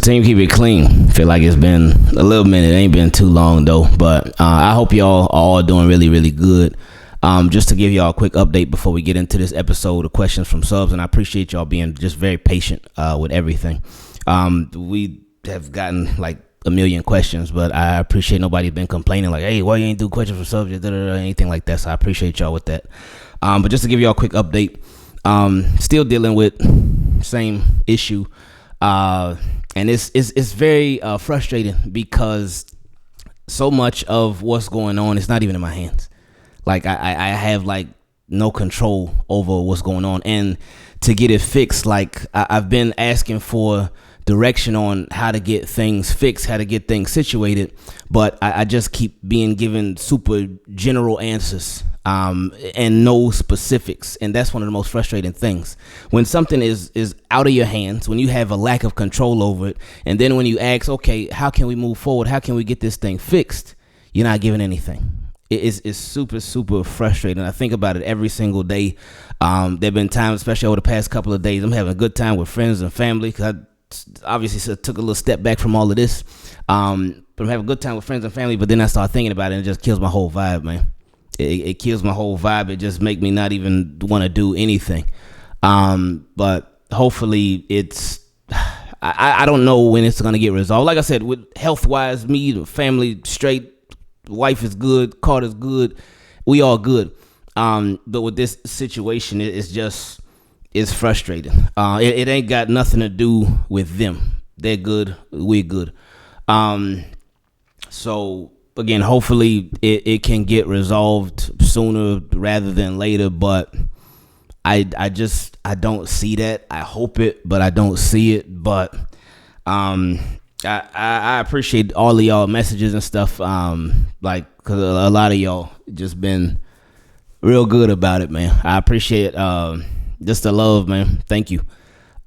Team Keep It Clean. Feel like it's been a little minute. It ain't been too long though. But I hope y'all are all doing really, really good. Just to give y'all a quick update before we get into this episode of questions from subs, and I appreciate y'all being just very patient with everything. We have gotten like a million questions, but I appreciate nobody's been complaining like, hey, why you ain't do questions from subs, anything like that. So I appreciate y'all with that. But just to give y'all a quick update, still dealing with same issue. And it's very frustrating because so much of what's going on is not even in my hands. Like I have like no control over what's going on, and to get it fixed, like I've been asking for direction on how to get things fixed, how to get things situated, but I just keep being given super general answers and no specifics, and that's one of the most frustrating things. When something is out of your hands, when you have a lack of control over it, and then when you ask, okay, how can we move forward? How can we get this thing fixed? You're not given anything. It's super, super frustrating. I think about it every single day. There have been times, especially over the past couple of days, I'm having a good time with friends and family because I obviously took a little step back from all of this. But I'm having a good time with friends and family, but then I start thinking about it and it just kills my whole vibe, man. It kills my whole vibe. It just make me not even want to do anything. But hopefully I don't know when it's going to get resolved. Like I said, with health-wise, me, the family, straight, wife is good, Carter's good, we all good. But with this situation, it's frustrating. It ain't got nothing to do with them. They're good, we're good. So again, hopefully it can get resolved sooner rather than later, but I don't see that. I hope it, but I don't see it. But I appreciate all of y'all messages and stuff. Like, cause a lot of y'all just been real good about it, man. I appreciate just the love, man. Thank you.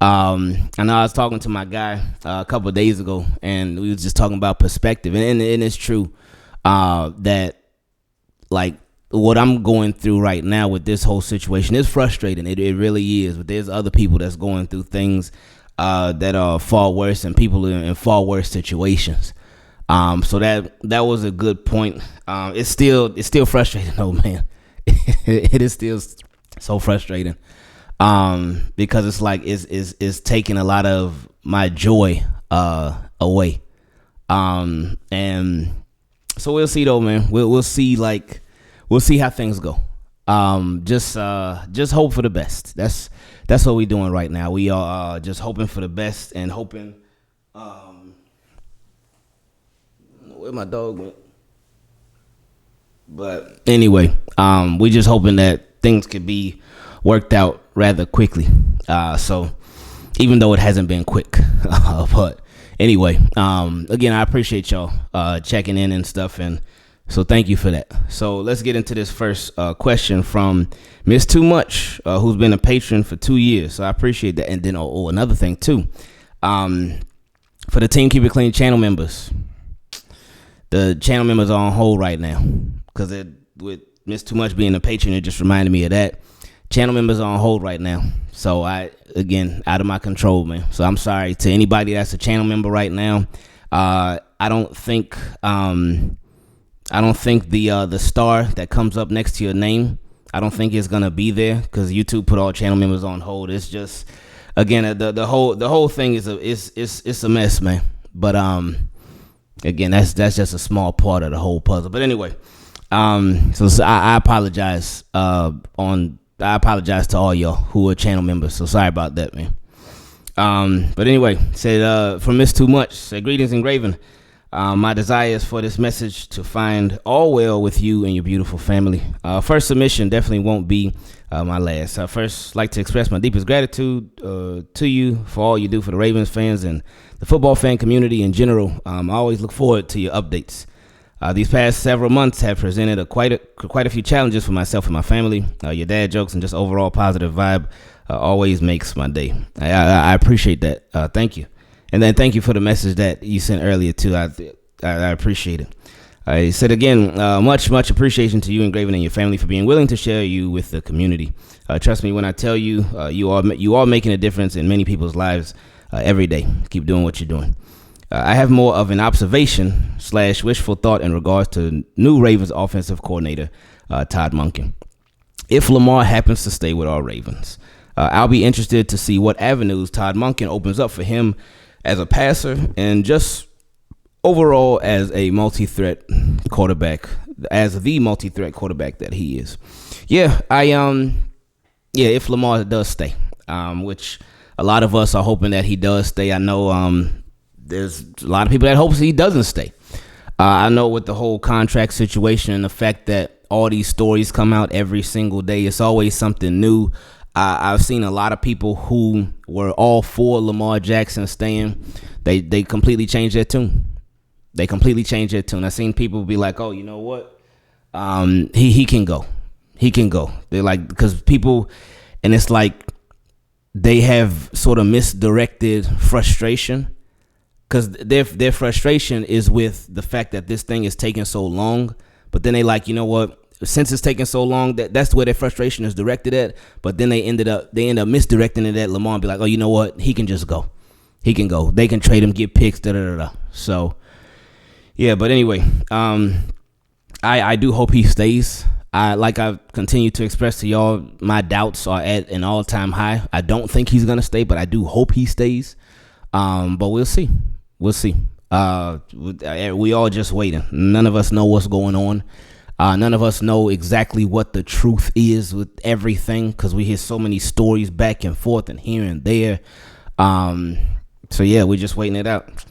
I know I was talking to my guy a couple of days ago, and we was just talking about perspective, and it's true that like what I'm going through right now with this whole situation is frustrating. It really is. But there's other people that's going through things that are far worse, and people in far worse situations. So that was a good point. It's still frustrating though, man. It is still so frustrating. Because it's like it's taking a lot of my joy away. And so we'll see though, man. We'll see how things go. Just hope for the best. That's what we're doing right now. We are just hoping for the best and hoping. Where my dog went? But anyway, we just hoping that things could be worked out rather quickly. So even though it hasn't been quick, but anyway, again, I appreciate y'all checking in and stuff, and so thank you for that. So let's get into this first question from Miss Too Much, who's been a patron for 2 years. So I appreciate that. And then another thing too, for the Team Keep It Clean channel members, the channel members are on hold right now because with Miss Too Much being a patron, it just reminded me of that. Channel members are on hold right now. So again, out of my control, man. So I'm sorry to anybody that's a channel member right now. I don't think the star that comes up next to your name, I don't think it's gonna be there because YouTube put all channel members on hold. It's just, again, the whole thing is a mess, man. But again, that's just a small part of the whole puzzle. But anyway, so I apologize I apologize to all y'all who are channel members. So sorry about that, man. But anyway, said from Miss Too Much, said, greetings, Ingraven. My desire is for this message to find all well with you and your beautiful family. First submission definitely won't be my last. I first like to express my deepest gratitude to you for all you do for the Ravens fans and the football fan community in general. I always look forward to your updates. These past several months have presented quite a few challenges for myself and my family. Your dad jokes and just overall positive vibe always makes my day. I appreciate that. Thank you. And then thank you for the message that you sent earlier too. I appreciate it. I said again, much appreciation to you, Ingraven, and your family for being willing to share you with the community. Trust me when I tell you, you are making a difference in many people's lives. every day. Keep doing what you're doing. I have more of an observation / wishful thought in regards to new Ravens offensive coordinator, Todd Monken. If Lamar happens to stay with our Ravens, I'll be interested to see what avenues Todd Monken opens up for him as a passer and just overall as a multi-threat quarterback, as the multi-threat quarterback that he is. If Lamar does stay, which a lot of us are hoping that he does stay. I know there's a lot of people that hopes he doesn't stay. I know with the whole contract situation and the fact that all these stories come out every single day, it's always something new. I've seen a lot of people who were all for Lamar Jackson staying. They completely changed their tune. I've seen people be like, oh, you know what? He can go. He can go. They're like, because people, and it's like they have sort of misdirected frustration. Because their frustration is with the fact that this thing is taking so long. But then they like, you know what? Since it's taking so long, that's where their frustration is directed at. But then they end up misdirecting it at Lamar and be like, oh, you know what? He can just go. He can go. They can trade him, get picks, da-da-da-da. So, yeah. But anyway, I do hope he stays. Like I've continued to express to y'all, my doubts are at an all-time high. I don't think he's going to stay, but I do hope he stays. But we'll see. We all just waiting. None of us know what's going on. None of us know exactly what the truth is with everything because we hear so many stories back and forth and here and there. So yeah, we're just waiting it out.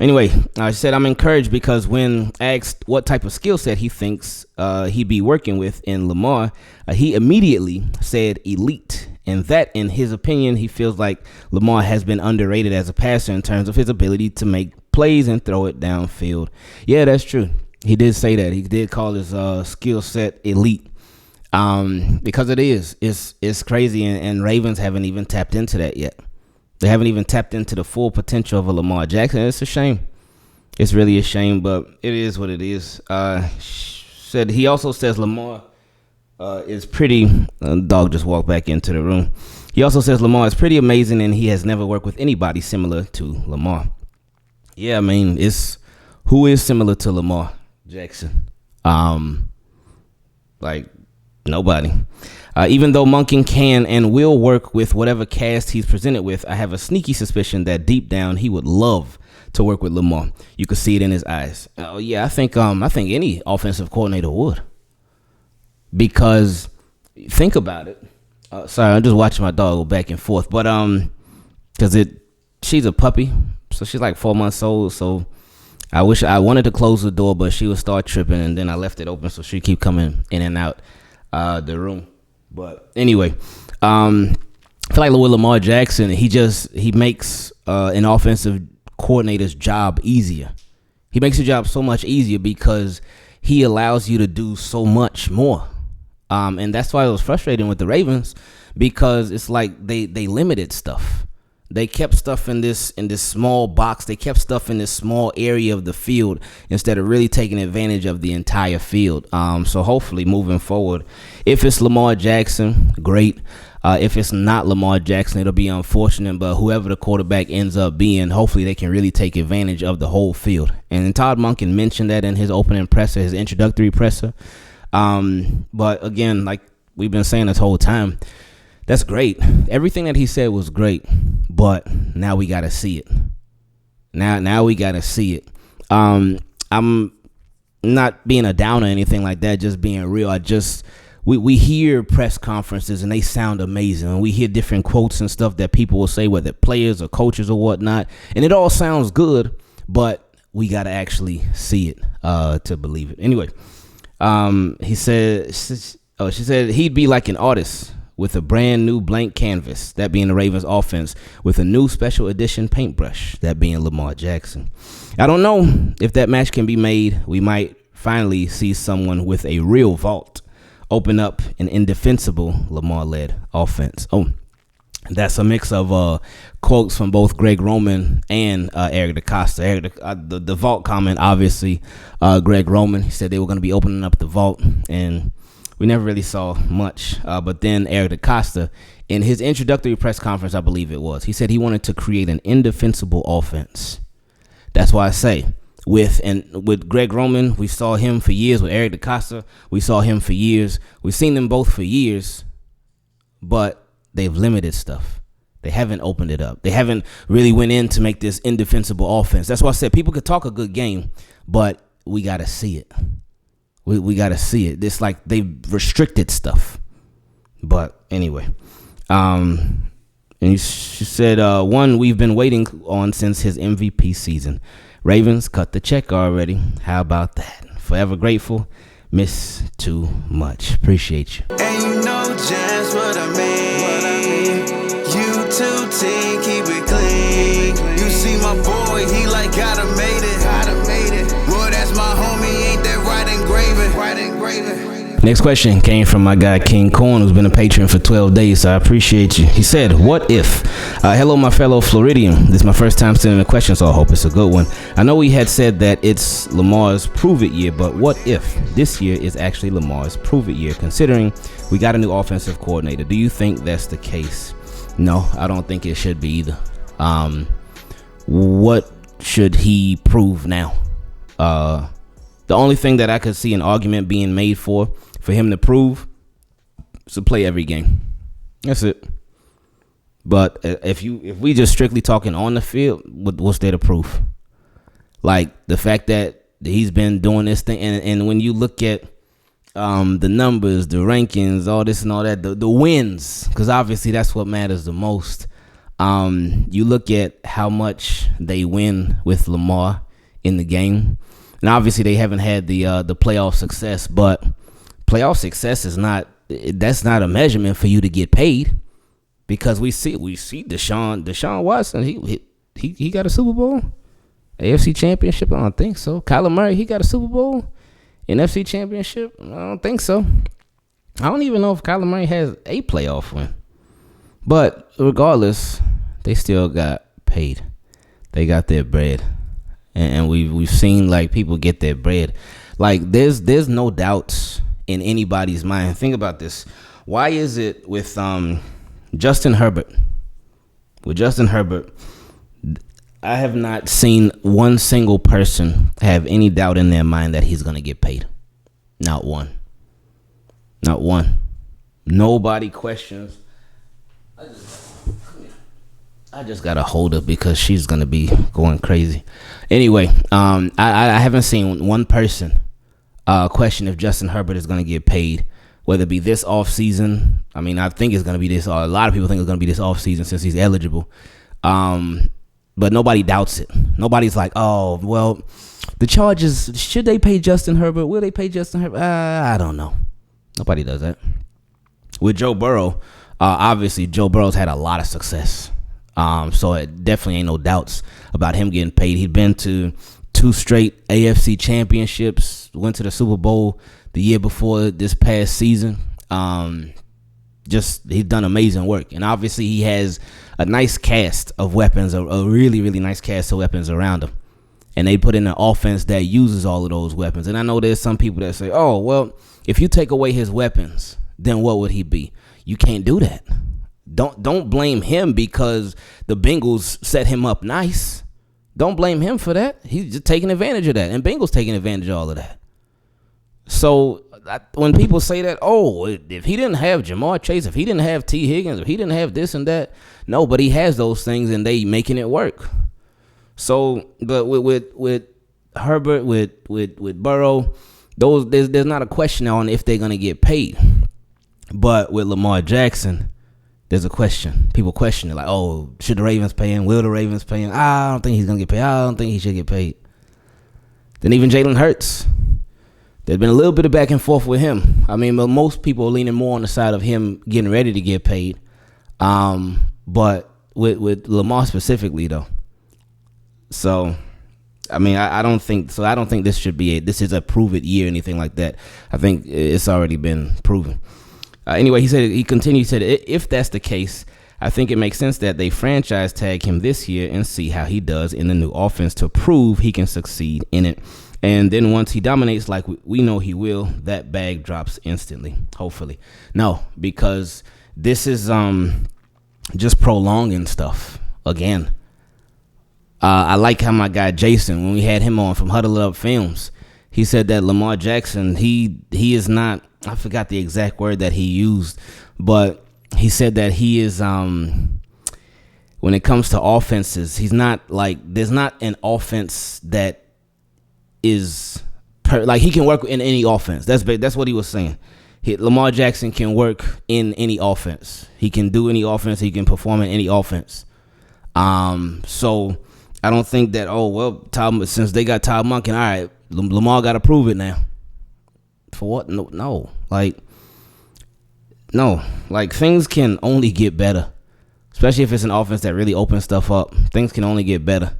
Anyway, I said I'm encouraged because when asked what type of skill set he thinks he'd be working with in Lamar, he immediately said elite. And that, in his opinion, he feels like Lamar has been underrated as a passer in terms of his ability to make plays and throw it downfield. Yeah, that's true. He did say that. He did call his skill set elite because it is. It's crazy, and Ravens haven't even tapped into that yet. They haven't even tapped into the full potential of a Lamar Jackson. It's a shame. It's really a shame, but it is what it is. He also says Lamar is pretty. Dog just walked back into the room. He also says Lamar is pretty amazing, and he has never worked with anybody similar to Lamar. Yeah, I mean, who is similar to Lamar Jackson? Like nobody. Even though Monken can and will work with whatever cast he's presented with, I have a sneaky suspicion that deep down he would love to work with Lamar. You could see it in his eyes. I think any offensive coordinator would. Because think about it. Sorry, I'm just watching my dog go back and forth. But because she's a puppy, so she's like 4 months old. So I wanted to close the door, but she would start tripping, and then I left it open so she keep coming in and out the room. But anyway, I feel like with Lamar Jackson, he makes an offensive coordinator's job easier. He makes your job so much easier because he allows you to do so much more. And that's why it was frustrating with the Ravens because it's like they limited stuff. They kept stuff in this small box. They kept stuff in this small area of the field instead of really taking advantage of the entire field. So hopefully moving forward, if it's Lamar Jackson, great. If it's not Lamar Jackson, it'll be unfortunate. But whoever the quarterback ends up being, hopefully they can really take advantage of the whole field. And Todd Monken mentioned that in his opening presser, his introductory presser. But again, like we've been saying this whole time, that's great. Everything that he said was great, but now we got to see it. Now we got to see it. I'm not being a downer or anything like that, just being real. We hear press conferences and they sound amazing. And we hear different quotes and stuff that people will say, whether players or coaches or whatnot. And it all sounds good, but we got to actually see it to believe it. Anyway, she said he'd be like an artist with a brand new blank canvas, that being the Ravens offense, with a new special edition paintbrush, that being Lamar Jackson. I don't know if that match can be made. We might finally see someone with a real vault open up an indefensible Lamar-led offense. Oh, that's a mix of quotes from both Greg Roman and Eric DeCosta. The vault comment, obviously, Greg Roman, he said they were going to be opening up the vault, and we never really saw much. But then Eric DeCosta In his introductory press conference, I believe it was, he said he wanted to create an indefensible offense. That's why I say, with Greg Roman, we saw him for years. With Eric DeCosta, we saw him for years. We've seen them both for years, but they've limited stuff. They haven't opened it up. They haven't really went in to make this indefensible offense. That's why I said people could talk a good game, but we got to see it. We got to see it. It's like they've restricted stuff. But anyway, and she said, one we've been waiting on since his MVP season. Ravens cut the check already. How about that? Forever grateful. Miss too much. Appreciate you. And you know just what I mean. You too, team, keep it clean. You see my boy, he like gotta made it. Boy, that's my homie, ain't that right engraving. Next question came from my guy King Corn, who's been a patron for 12 days, so I appreciate you. He said, what if? Hello, my fellow Floridian. This is my first time sending a question, so I hope it's a good one. I know we had said that it's Lamar's prove-it year, but what if this year is actually Lamar's prove-it year, considering we got a new offensive coordinator? Do you think that's the case? No, I don't think it should be either. What should he prove now? The only thing that I could see an argument being made for him to prove is to play every game. That's it. But if we just strictly talking on the field, what's there to prove? Like the fact that he's been doing this thing, and when you look at the numbers, the rankings, all this and all that, the wins, because obviously that's what matters the most. You look at how much they win with Lamar in the game, and obviously they haven't had the playoff success, but playoff success is not a measurement for you to get paid, because we see Deshaun Watson, he got a Super Bowl, AFC Championship. I don't think so. Kyler Murray, he got a Super Bowl, NFC Championship. I don't think so. I don't even know if Kyler Murray has a playoff win. But regardless, they still got paid. They got their bread, and we've seen like people get their bread. Like there's no doubts in anybody's mind. Think about this. Why is it with Justin Herbert? With Justin Herbert, I have not seen one single person have any doubt in their mind that he's going to get paid. Not one. Not one. Nobody questions. I just got to hold her because she's going to be going crazy. Anyway, I haven't seen one person question if Justin Herbert is going to get paid, whether it be this offseason. I mean, I think it's going to be this. A lot of people think it's going to be this offseason since he's eligible. But nobody doubts it. Nobody's like, oh, well, the Chargers, should they pay Justin Herbert? Will they pay Justin Herbert? I don't know. Nobody does that. With Joe Burrow, obviously Joe Burrow's had a lot of success. So it definitely ain't no doubts about him getting paid. He'd been to 2 straight AFC championships, went to the Super Bowl the year before this past season. He's done amazing work. And obviously he has a nice cast of weapons, a really, really nice cast of weapons around him. And they put in an offense that uses all of those weapons. And I know there's some people that say, oh, well, if you take away his weapons, then what would he be? You can't do that. Don't blame him because the Bengals set him up nice. Don't blame him for that. He's just taking advantage of that. And Bengals taking advantage of all of that. So when people say that, oh, if he didn't have Jamar Chase, if he didn't have T. Higgins, if he didn't have this and that, no, but he has those things and they making it work. So, but with Herbert, with Burrow, there's not a question on if they're gonna get paid. But with Lamar Jackson, there's a question. People question it like, oh, should the Ravens pay him? Will the Ravens pay him? I don't think he's gonna get paid. I don't think he should get paid. Then even Jalen Hurts. There's been a little bit of back and forth with him. I mean, most people are leaning more on the side of him getting ready to get paid. But with Lamar specifically, though. So, I mean, I don't think so. I don't think this is a prove it year or anything like that. I think it's already been proven. Anyway, he continued, said, if that's the case, I think it makes sense that they franchise tag him this year and see how he does in the new offense to prove he can succeed in it. And then once he dominates like we know he will, that bag drops instantly, hopefully. No, because this is just prolonging stuff again. I like how my guy Jason, when we had him on from Huddle Up Films, he said that Lamar Jackson, he is not, I forgot the exact word that he used, but he said that he is, when it comes to offenses, he's not like, there's not an offense that is, like he can work in any offense. That's what he was saying. Lamar Jackson can work in any offense. He can do any offense. He can perform in any offense. So I don't think that, since they got Todd Monken, all right, Lamar got to prove it now. For what? No. Like things can only get better, especially if it's an offense that really opens stuff up. Things can only get better.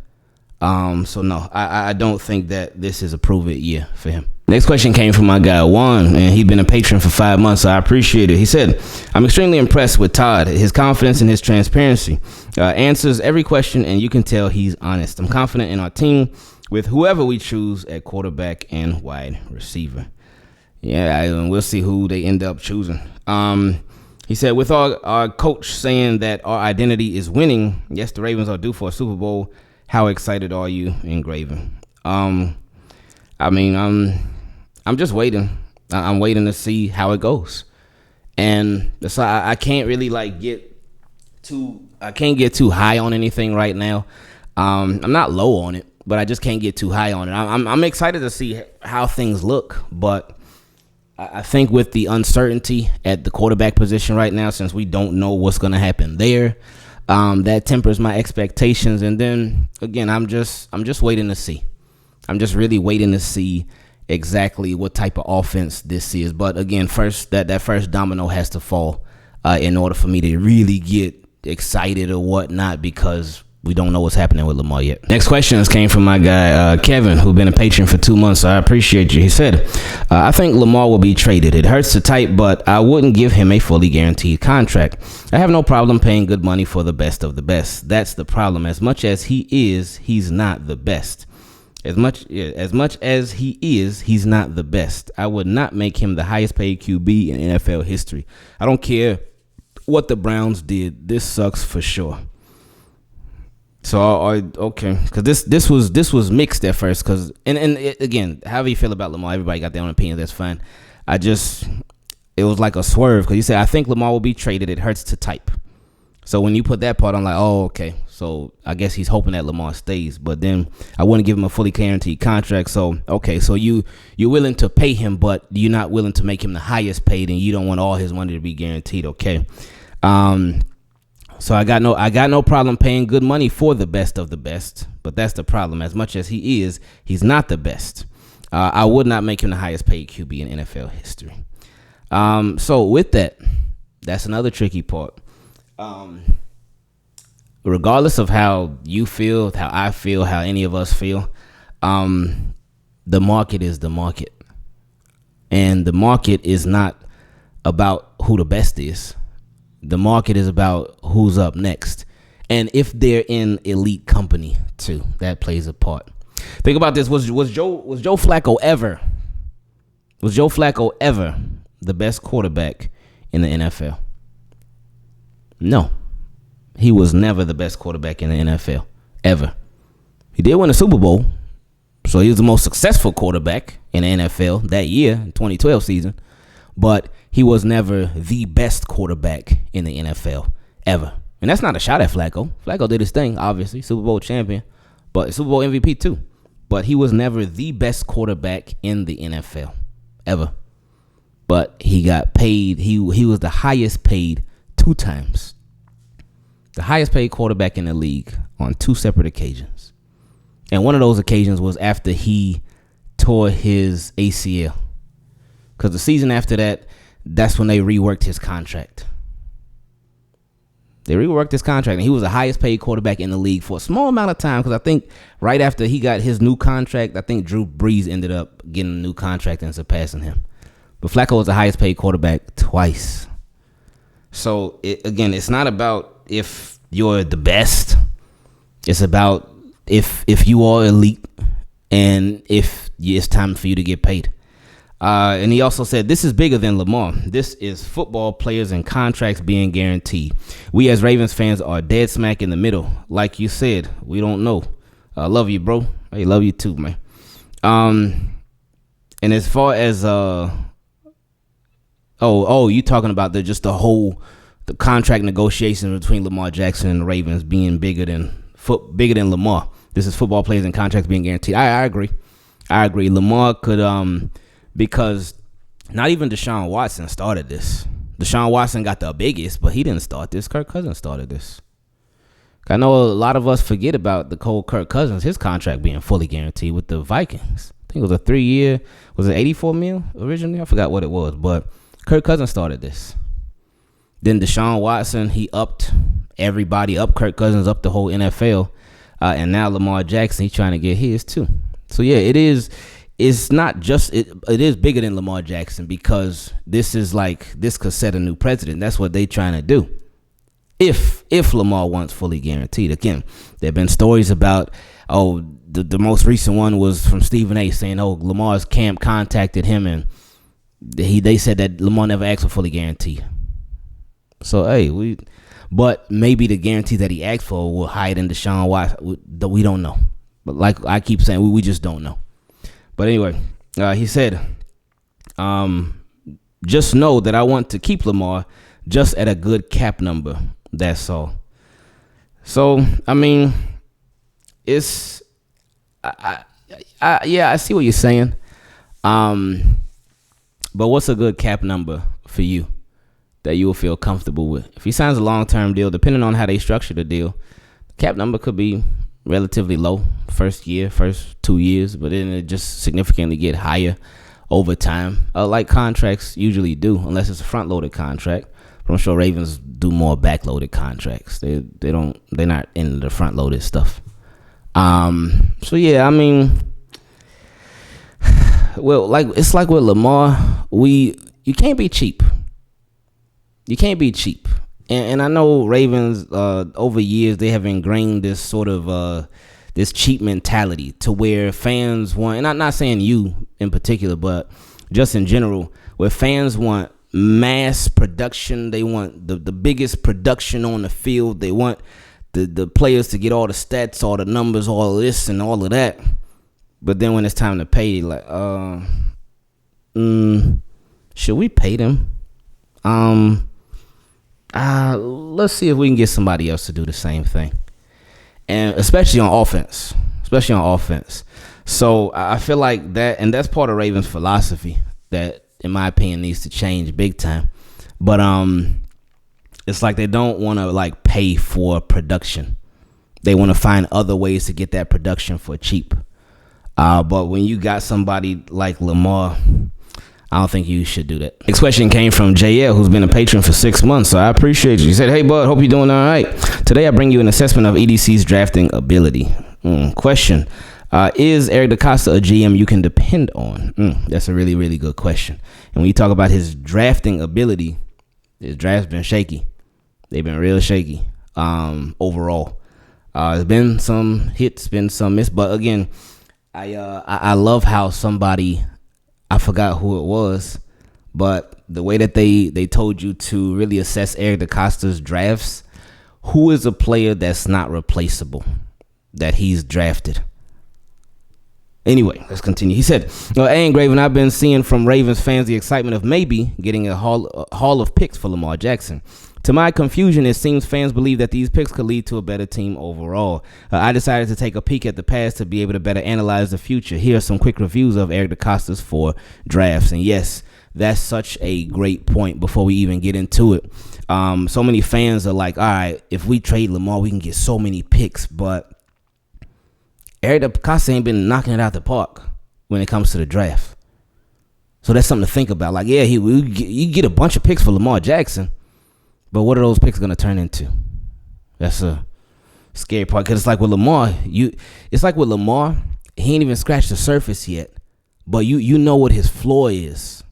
So no, I don't think that this is a prove it year for him. Next question came from my guy Juan, and he'd been a patron for 5 months, so I appreciate it. He said, I'm extremely impressed with Todd. His confidence and his transparency answers every question, and you can tell he's honest. I'm confident in our team with whoever we choose at quarterback and wide receiver. Yeah, we'll see who they end up choosing. He said, with our coach saying that our identity is winning, yes, the Ravens are due for a Super Bowl. How excited are you, Ingraven? I'm just waiting. I'm waiting to see how it goes. And so I can't really get too high on anything right now. I'm not low on it, but I just can't get too high on it. I'm excited to see how things look, but I think with the uncertainty at the quarterback position right now, since we don't know what's going to happen there, that tempers my expectations. And then again, I'm just waiting to see. I'm just really waiting to see exactly what type of offense this is. But again, first that first domino has to fall in order for me to really get excited or whatnot, because we don't know what's happening with Lamar yet. Next questions came from my guy Kevin, who's been a patron for 2 months. So I appreciate you. He said, I think Lamar will be traded. It hurts to type, but I wouldn't give him a fully guaranteed contract. I have no problem paying good money for the best of the best. That's the problem. As much as he is, he's not the best. As much as he is, he's not the best. I would not make him the highest paid QB in NFL history. I don't care what the Browns did. This sucks for sure. So okay, because this was mixed at first. Because again, however you feel about Lamar, everybody got their own opinion. That's fine. It was like a swerve, because you said I think Lamar will be traded. It hurts to type. So when you put that part, I'm like, oh, okay. So I guess he's hoping that Lamar stays, but then I wouldn't give him a fully guaranteed contract. So, okay. So you're willing to pay him, but you're not willing to make him the highest paid, and you don't want all his money to be guaranteed. Okay. So I got no problem paying good money for the best of the best, but that's the problem. As much as he is, he's not the best. I would not make him the highest paid QB in NFL history. So with that's another tricky part. Regardless of how you feel, how I feel, how any of us feel, the market is the market. And the market is not about who the best is. The market is about who's up next. And if they're in elite company too, that plays a part. Think about this. Was Joe Flacco ever the best quarterback in the NFL? No. He was never the best quarterback in the NFL, ever. He did win a Super Bowl, so he was the most successful quarterback in the NFL that year, 2012 season, but he was never the best quarterback in the NFL, ever. And that's not a shot at Flacco. Flacco did his thing, obviously, Super Bowl champion, but Super Bowl MVP too. But he was never the best quarterback in the NFL, ever. But he got paid. He was the highest paid 2 times. The highest paid quarterback in the league on 2 separate occasions. And one of those occasions was after he tore his ACL. Because the season after that, that's when they reworked his contract. They reworked his contract, and he was the highest paid quarterback in the league for a small amount of time. Because I think right after he got his new contract, I think Drew Brees ended up getting a new contract and surpassing him. But Flacco was the highest paid quarterback twice. So, it's not about if you're the best. It's about if you are elite and if it's time for you to get paid. And he also said, this is bigger than Lamar. This is football players and contracts being guaranteed. We as Ravens fans are dead smack in the middle. Like you said, we don't know. I love you, bro. I love you too, man. And as far as you talking about the contract negotiations between Lamar Jackson and the Ravens being bigger than Lamar. This is football players and contracts being guaranteed. I agree. Lamar could because not even Deshaun Watson started this. Deshaun Watson got the biggest, but he didn't start this. Kirk Cousins started this. I know a lot of us forget about the cold Kirk Cousins, his contract being fully guaranteed with the Vikings. I think it was a 3-year, was it $84 million originally? I forgot what it was, but Kirk Cousins started this. Then Deshaun Watson, he upped everybody, up Kirk Cousins, up the whole NFL. And now Lamar Jackson, he's trying to get his too. So yeah, it's not just, it is bigger than Lamar Jackson because this could set a new precedent. That's what they trying to do. If Lamar wants fully guaranteed. Again, there have been stories about, the most recent one was from Stephen A. saying, Lamar's camp contacted him and they said that Lamar never asked for fully guaranteed. So, but maybe the guarantee that he asked for will hide in Deshaun Watson. We don't know. But like I keep saying, we just don't know. But anyway, he said, just know that I want to keep Lamar just at a good cap number. That's all. So, I mean, it's, I see what you're saying. But what's a good cap number for you that you will feel comfortable with? If he signs a long-term deal, depending on how they structure the deal, the cap number could be relatively low first 2 years, but then it just significantly get higher over time, like contracts usually do, unless it's a front-loaded contract. But I'm sure Ravens do more back-loaded contracts. They're not in the front-loaded stuff. So yeah, I mean, well, it's like with Lamar, you can't be cheap. You can't be cheap. And I know Ravens, over years, they have ingrained this sort of this cheap mentality to where fans want, and I'm not saying you in particular, but just in general, where fans want mass production. They want the biggest production on the field. They want the players to get all the stats, all the numbers, all of this and all of that. But then when it's time to pay, like, should we pay them? Let's see if we can get somebody else to do the same thing. And especially on offense. So I feel like that, and that's part of Ravens' philosophy that, in my opinion, needs to change big time. But it's like they don't want to pay for production. They want to find other ways to get that production for cheap. But when you got somebody like Lamar, I don't think you should do that. Next question came from JL, who's been a patron for 6 months. So I appreciate you. He said, "Hey, bud, hope you're doing all right. Today I bring you an assessment of EDC's drafting ability." Question. Is Eric DeCosta a GM you can depend on? That's a really, really good question. And when you talk about his drafting ability, his draft's been shaky. They've been real shaky overall. There's been some hits, been some miss. But again, I love how somebody, I forgot who it was, but the way that they told you to really assess Eric DeCosta's drafts, who is a player that's not replaceable that he's drafted? Anyway, let's continue. He said, "Hey, Ingraven, I've been seeing from Ravens fans the excitement of maybe getting a haul of picks for Lamar Jackson. To my confusion, it seems fans believe that these picks could lead to a better team overall. I decided to take a peek at the past to be able to better analyze the future. Here are some quick reviews of Eric DeCosta's 4 drafts." And yes, that's such a great point before we even get into it. So many fans are like, all right, if we trade Lamar, we can get so many picks. But Eric DeCosta ain't been knocking it out the park when it comes to the draft. So that's something to think about. Like, yeah, you get a bunch of picks for Lamar Jackson, but what are those picks going to turn into? That's a scary part. Because it's like with Lamar, he ain't even scratched the surface yet. But you know what his floor is.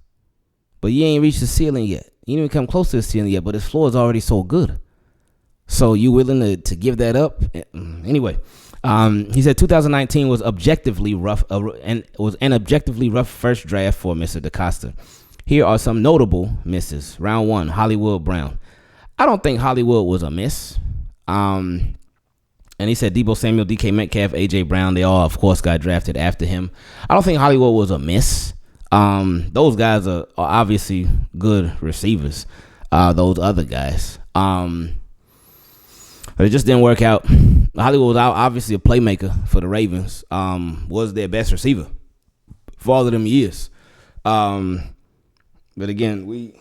But you ain't reached the ceiling yet. You ain't even come close to the ceiling yet, but his floor is already so good. So you willing to give that up? Anyway, He said 2019 was objectively rough and was an objectively rough first draft for Mr. DaCosta. Here are some notable misses. Round 1, Hollywood Brown. I don't think Hollywood was a miss. And he said Deebo Samuel, DK Metcalf, AJ Brown, they all, of course, got drafted after him. I don't think Hollywood was a miss. Those guys are obviously good receivers. Those other guys. But it just didn't work out. Hollywood was obviously a playmaker for the Ravens. Was their best receiver for all of them years. But again, we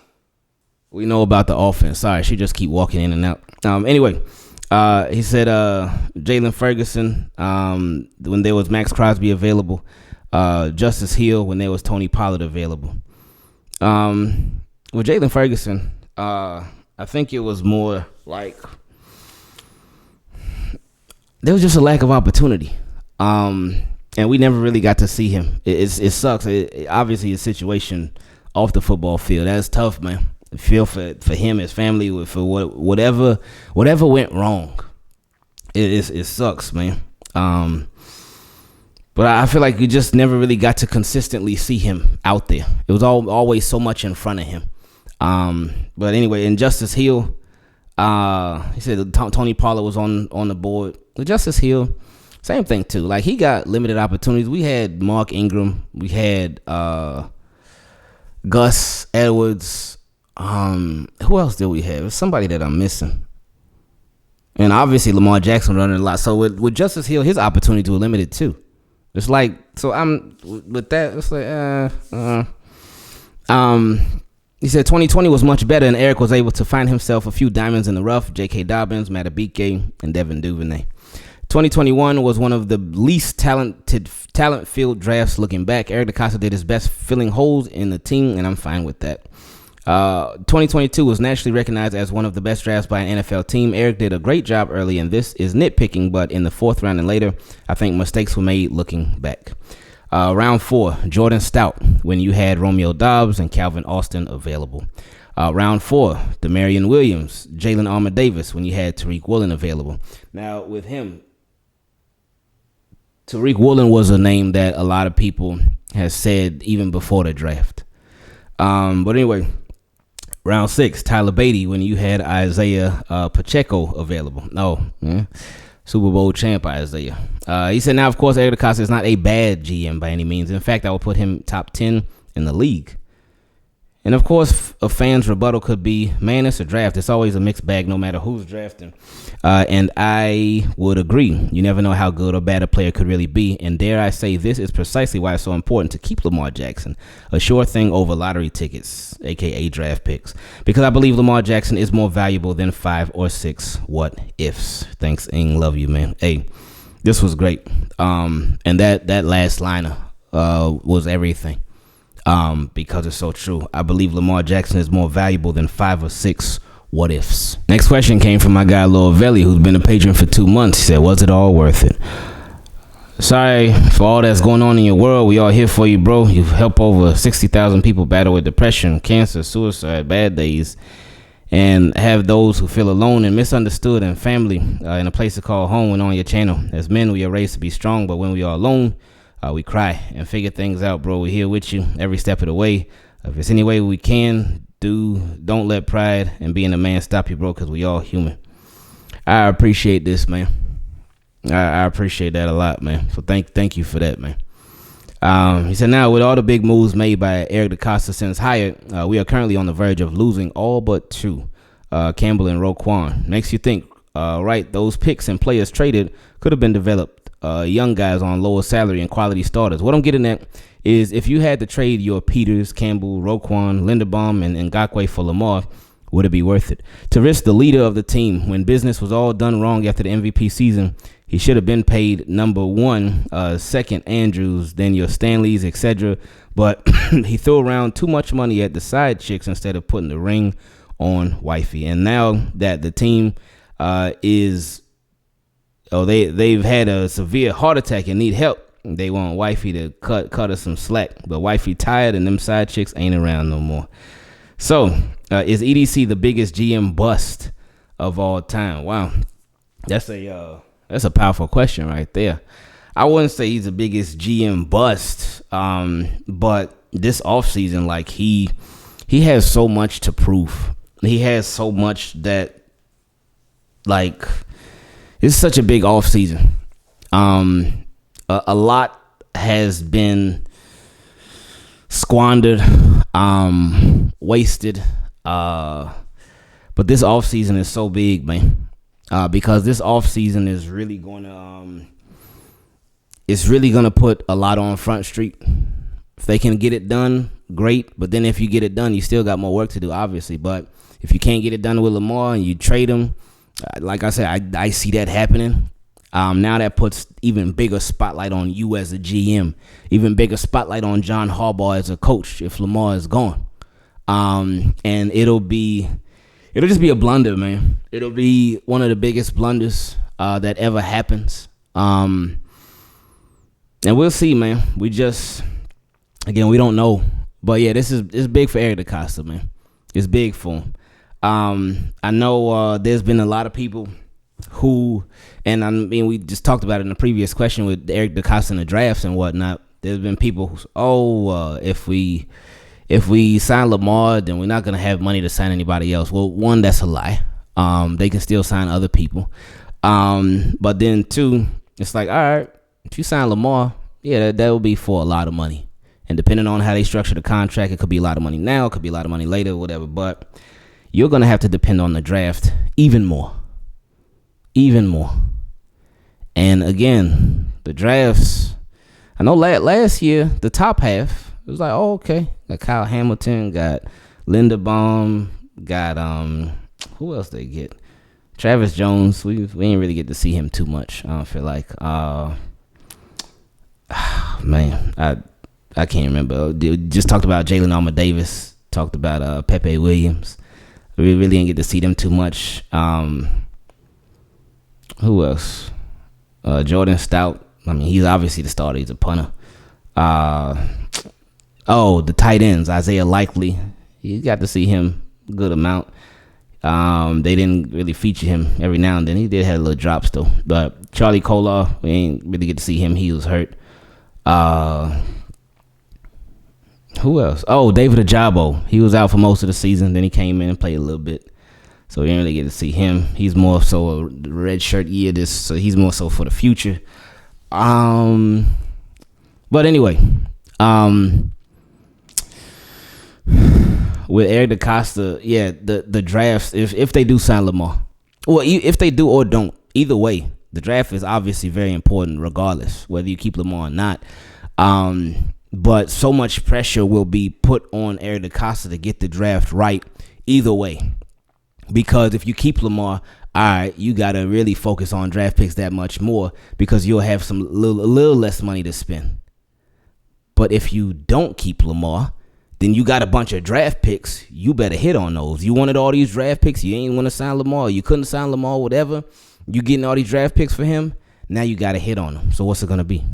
know about the offense. Sorry, she just keep walking in and out. Anyway, he said Jalen Ferguson when there was Max Crosby available. Justice Hill when there was Tony Pollard available. With Jalen Ferguson, I think it was more like there was just a lack of opportunity. And we never really got to see him. It sucks. Obviously, his situation off the football field, that's tough, man. I feel for him, his family, for whatever went wrong. It sucks, man. But I feel like we just never really got to consistently see him out there. It was always so much in front of him. But anyway, in Justice Hill, he said Tony Pollard was on the board. With Justice Hill, same thing too. Like, he got limited opportunities. We had Mark Ingram. We had Gus Edwards. Who else did we have? There's somebody that I'm missing. And obviously Lamar Jackson running a lot. So with Justice Hill, his opportunities were limited too. It's like, so I'm with that. It's like, he said 2020 was much better, and Eric was able to find himself a few diamonds in the rough: J.K. Dobbins, Matabike, and Devin Duvernay. 2021 was one of the least talent-filled drafts looking back. Eric DaCosta did his best filling holes in the team, and I'm fine with that. 2022 was nationally recognized as one of the best drafts by an NFL team. Eric did a great job early, and this is nitpicking, but in the 4th round and later, I think mistakes were made looking back. Round 4, Jordan Stout, when you had Romeo Doubs and Calvin Austin available. Round 4, Demarion Williams, Jalen Armour-Davis, when you had Tariq Woolen available. Now, with him, Tariq Woolen was a name that a lot of people has said even before the draft. But anyway, round 6, Tyler Beatty, when you had Isaiah Pacheco available. Super Bowl champ Isaiah. He said, now, of course, Eric DaCosta is not a bad GM by any means. In fact, I would put him top 10 in the league. And, of course, a fan's rebuttal could be, man, it's a draft. It's always a mixed bag no matter who's drafting. And I would agree. You never know how good or bad a player could really be. And dare I say, this is precisely why it's so important to keep Lamar Jackson. A sure thing over lottery tickets, a.k.a. draft picks. Because I believe Lamar Jackson is more valuable than 5 or 6 what-ifs. Thanks, Ing. Love you, man. Hey, this was great. And that last liner was everything. Because it's so true. I believe Lamar Jackson is more valuable than 5 or 6 what-ifs. Next question came from my guy, Lil Velli, who's been a patron for 2 months. He said, was it all worth it? Sorry for all that's going on in your world. We all here for you, bro. You've helped over 60,000 people battle with depression, cancer, suicide, bad days, and have those who feel alone and misunderstood and family in a place to call home when on your channel. As men, we are raised to be strong, but when we are alone, we cry and figure things out, bro. We're here with you every step of the way. If it's any way we can, don't let pride and being a man stop you, bro, because we all human. I appreciate this, man. I appreciate that a lot, man. So thank you for that, man. He said, now, with all the big moves made by Eric DaCosta since hired, we are currently on the verge of losing all but 2, Campbell and Roquan. Makes you think, right, those picks and players traded could have been developed. Young guys on lower salary and quality starters. What I'm getting at is, if you had to trade your Peters, Campbell, Roquan, Linderbaum, and Ngakoue for Lamar, would it be worth it? To risk the leader of the team when business was all done wrong after the MVP season, he should have been paid number 1, second Andrews, then your Stanleys, etc. But he threw around too much money at the side chicks instead of putting the ring on wifey. And now that the team they've had a severe heart attack and need help, they want wifey to cut her some slack. But wifey tired and them side chicks ain't around no more. So, is EDC the biggest GM bust of all time? Wow, that's a That's a powerful question right there. I wouldn't say he's the biggest GM bust, but this offseason, like he has so much to prove. He has so much that, like, it's such a big offseason. A lot has been squandered, wasted. But this offseason is so big, man. Because this offseason is really going to it's really going to put a lot on Front Street. If they can get it done, great. But then if you get it done, you still got more work to do, obviously. But if you can't get it done with Lamar and you trade him, like I said, I see that happening. Now that puts even bigger spotlight on you as a GM, even bigger spotlight on John Harbaugh as a coach if Lamar is gone. And it'll just be a blunder, man. It'll be one of the biggest blunders that ever happens. And we'll see, man. We don't know. But yeah, it's big for Eric DeCosta, man. It's big for him. I know there's been a lot of people who, and I mean, we just talked about it in the previous question with Eric DeCosta and the drafts and whatnot. There's been people who, if we sign Lamar, then we're not going to have money to sign anybody else. Well, one, that's a lie. They can still sign other people. But then two, it's like, all right, if you sign Lamar, yeah, that will be for a lot of money. And depending on how they structure the contract, it could be a lot of money now, it could be a lot of money later, whatever. But you're going to have to depend on the draft even more. Even more. And again, the drafts, I know last year, the top half, it was like, oh, okay. Got Kyle Hamilton, got Linderbaum, got, who else they get? Travis Jones. We didn't really get to see him too much, I don't feel like. Man, I can't remember. Just talked about Jalen Alma-Davis. Talked about Pepe Williams. We really didn't get to see them too much. Who else? Jordan Stout. I mean, he's obviously the starter. He's a punter. The tight ends. Isaiah Likely. You got to see him a good amount. They didn't really feature him every now and then. He did have a little drops, though. But Charlie Kolar, we ain't really get to see him. He was hurt. Who else? Oh, David Ajabo. He was out for most of the season. Then he came in and played a little bit. So we didn't really get to see him. He's more so a red shirt year. So he's more so for the future. But anyway, with Eric DeCosta, yeah, the drafts, if they do sign Lamar, well, if they do or don't, either way, the draft is obviously very important regardless, whether you keep Lamar or not. But so much pressure will be put on Eric DeCosta to get the draft right either way. Because if you keep Lamar, all right, you got to really focus on draft picks that much more because you'll have a little less money to spend. But if you don't keep Lamar, then you got a bunch of draft picks. You better hit on those. You wanted all these draft picks. You ain't want to sign Lamar. You couldn't sign Lamar, whatever. You getting all these draft picks for him. Now you got to hit on them. So what's it going to be?